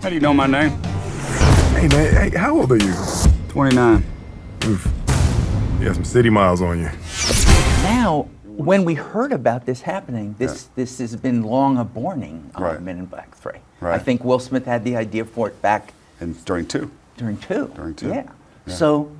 How do you know my name? Hey man, hey, how old are you? 29. Oof. You have some city miles on you. Now, when we heard about this happening, this has been long a warning on Right. Men in Black 3. Right. I think Will Smith had the idea for it back And during 2. during 2. During 2. Yeah. Yeah. So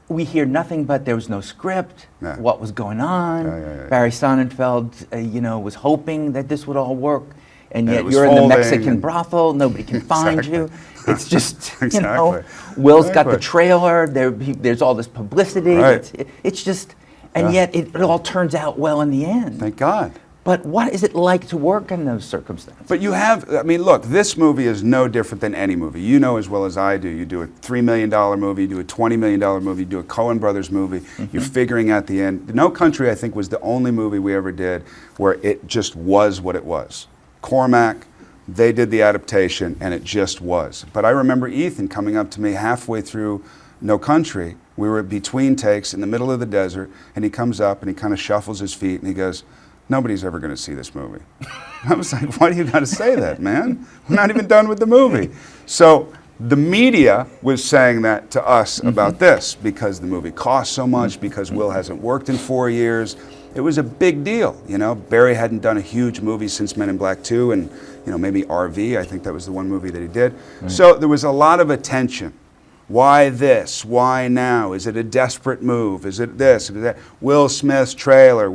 we hear nothing but there was no script, Yeah. what was going on. Yeah. Barry Sonnenfeld, was hoping that this would all work. And And it yet was you're in the folding Mexican and- brothel, nobody can find Exactly. you. It's just, Exactly. Will's got the Exactly. trailer, there's all this publicity. Right. It's just, and Yeah. yet it all turns out well in the end. Thank God. But what is it like to work in those circumstances? But you have, I mean, look, this movie is no different than any movie. You know as well as I do. You do a $3 million movie, you do a $20 million movie, you do a Coen Brothers movie, you're figuring out the end. No Country, I think, was the only movie we ever did where it just was what it was. Cormac, they did the adaptation, and it just was. But I remember Ethan coming up to me halfway through No Country. We were between takes in the middle of the desert, and he comes up and he kind of shuffles his feet and he goes, "Nobody's ever going to see this movie." I was like, "Why do you got to say that, man? We're not even done with the movie." So the media was saying that to us about this because the movie cost so much, because Will hasn't worked in 4 years. It was a big deal, Barry hadn't done a huge movie since Men in Black 2 and, maybe RV. I think that was the one movie that he did. So there was a lot of attention. Why this? Why now? Is it a desperate move? Is it this? Is it that? Will Smith's trailer,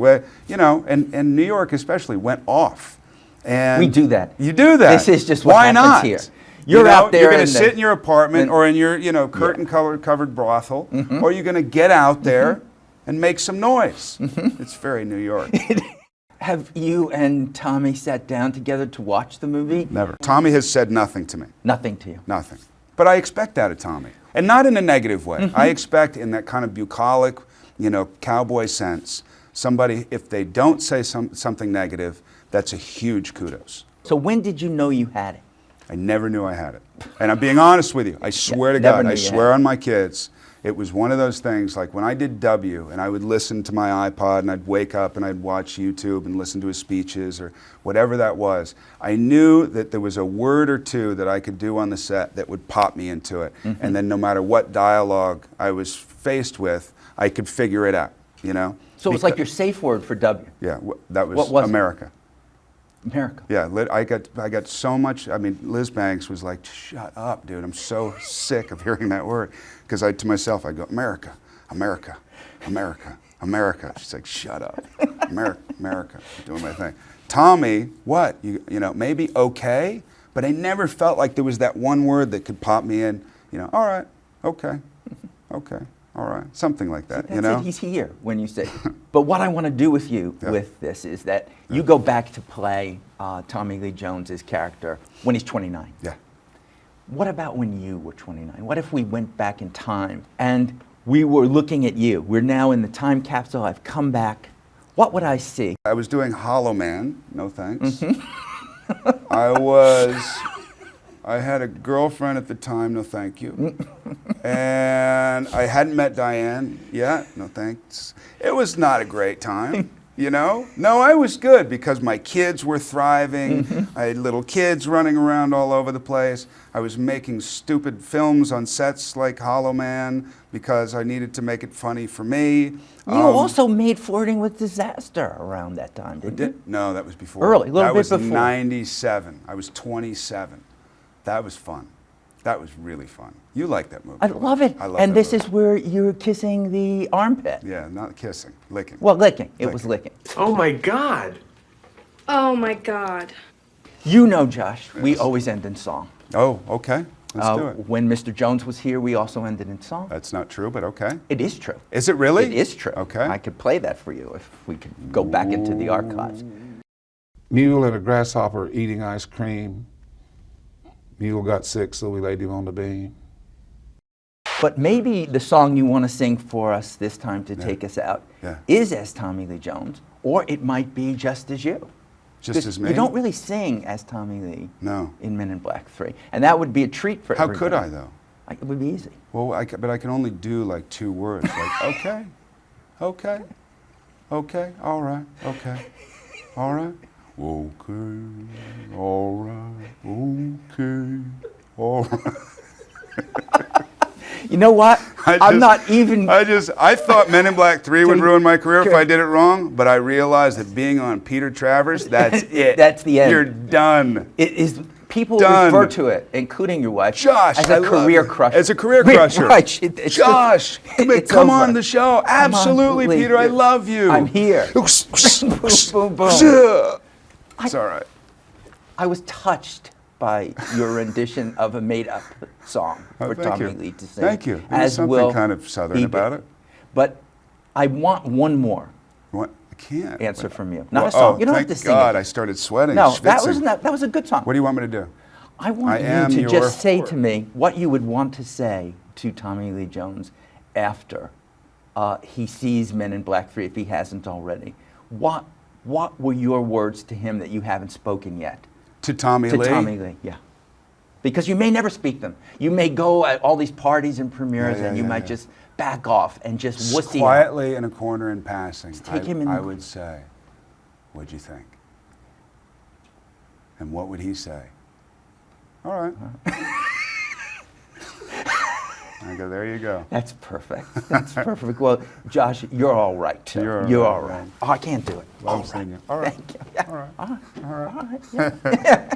and New York especially went off. And We do that. You do that. This is just what Why happens not? here. You're out there You're going in to the- sit in your apartment or in your, curtain-covered brothel, or you're going to get out there and make some noise. It's very New York. Have you and Tommy sat down together to watch the movie? Never. Tommy has said nothing to me. Nothing to you. Nothing. But I expect that of Tommy. And not in a negative way. I expect in that kind of bucolic, cowboy sense, somebody, if they don't say something negative, that's a huge kudos. So when did you know you had it? I never knew I had it. And I'm being honest with you. I swear to never God, knew I you swear had on my kids, it was one of those things like when I did W and I would listen to my iPod and I'd wake up and I'd watch YouTube and listen to his speeches or whatever that was. I knew that there was a word or two that I could do on the set that would pop me into it. And then no matter what dialogue I was faced with, I could figure it out, So it was like your safe word for W. Yeah, that What was it? America. America. Yeah, I got so much. I mean, Liz Banks was like, "Shut up, dude! I'm so sick of hearing that word." Because to myself, I go, "America, America, America, America." She's like, "Shut up, America, America." I'm doing my thing. Tommy, what? Maybe okay, but I never felt like there was that one word that could pop me in. All right, okay, okay, all right, something like that. That's it. He's here when you say. But what I want to do with you with this is that you go back to play Tommy Lee Jones's character when he's 29. Yeah. What about when you were 29? What if we went back in time and we were looking at you? We're now in the time capsule. I've come back. What would I see? I was doing Hollow Man. No thanks. I had a girlfriend at the time, no thank you. And I hadn't met Diane yet, no thanks. It was not a great time, No, I was good because my kids were thriving. I had little kids running around all over the place. I was making stupid films on sets like Hollow Man because I needed to make it funny for me. You also made Flirting with Disaster around that time, didn't you? No, that was before. Early, a little bit That before. was 97. I was 27. That was fun. That was really fun. You like that movie. I love it. I love and that this movie. is where you're kissing the armpit. Yeah, not kissing, licking. Well, licking. It was licking. Oh my God. Oh my God. Josh, we always end in song. Oh, okay. Let's do it. When Mr. Jones was here, we also ended in song. That's not true, but okay. It is true. Is it really? It is true. Okay. I could play that for you if we could go back into the archives. Mule and a grasshopper eating ice cream. Mule got sick, so we laid him on the beam. But maybe the song you want to sing for us this time to take us out is as Tommy Lee Jones, or it might be just as you. Just as me? You don't really sing as Tommy Lee No. in Men in Black 3. And that would be a treat for How everybody. could I, though? It would be easy. Well, but I can only do like 2 words. Like, okay, okay, okay, all right, okay, all right. Okay, all right, okay, all right. You know what? I'm not even. I thought Men in Black 3 would Take- ruin my career if Good. I did it wrong, but I realized that being on Peter Travers, that's it. That's the end. You're done. It is. People Done. refer to it, including your wife, Josh, as I a love career you. crusher. As a career crusher. Right. It's Josh, just, it's come over. on the show. Come on, Absolutely, please. Peter. I love you. I'm here. boom, boom, boom. It's all right. I was touched by your rendition of a made-up song Oh, for thank Tommy you. Lee to sing. Thank you. There's something will kind of Southern he about be. it. But I want one more What? I can't. answer from you. Well, Not a song. Oh, you don't have thank to sing God, it. I started sweating. No, that schwitzing. was a good song. What do you want me to do? I want I am you to your just say whore. to me what you would want to say to Tommy Lee Jones after he sees Men in Black 3, if he hasn't already. What were your words to him that you haven't spoken yet? To Tommy To Lee? Tommy Lee, yeah. Because you may never speak them. You may go at all these parties and premieres Yeah, and you yeah, might yeah. just back off and just wussy out. Quietly in a corner in passing, take him in I the- would say, what'd you think? And what would he say? All right. I go, there you go. That's perfect. That's perfect. Well, Josh, you're all right too. You're all You're right, all right. man. Oh, I can't do it. Love All right. singing. All right. Thank you. Yeah. All right. All right. Yeah.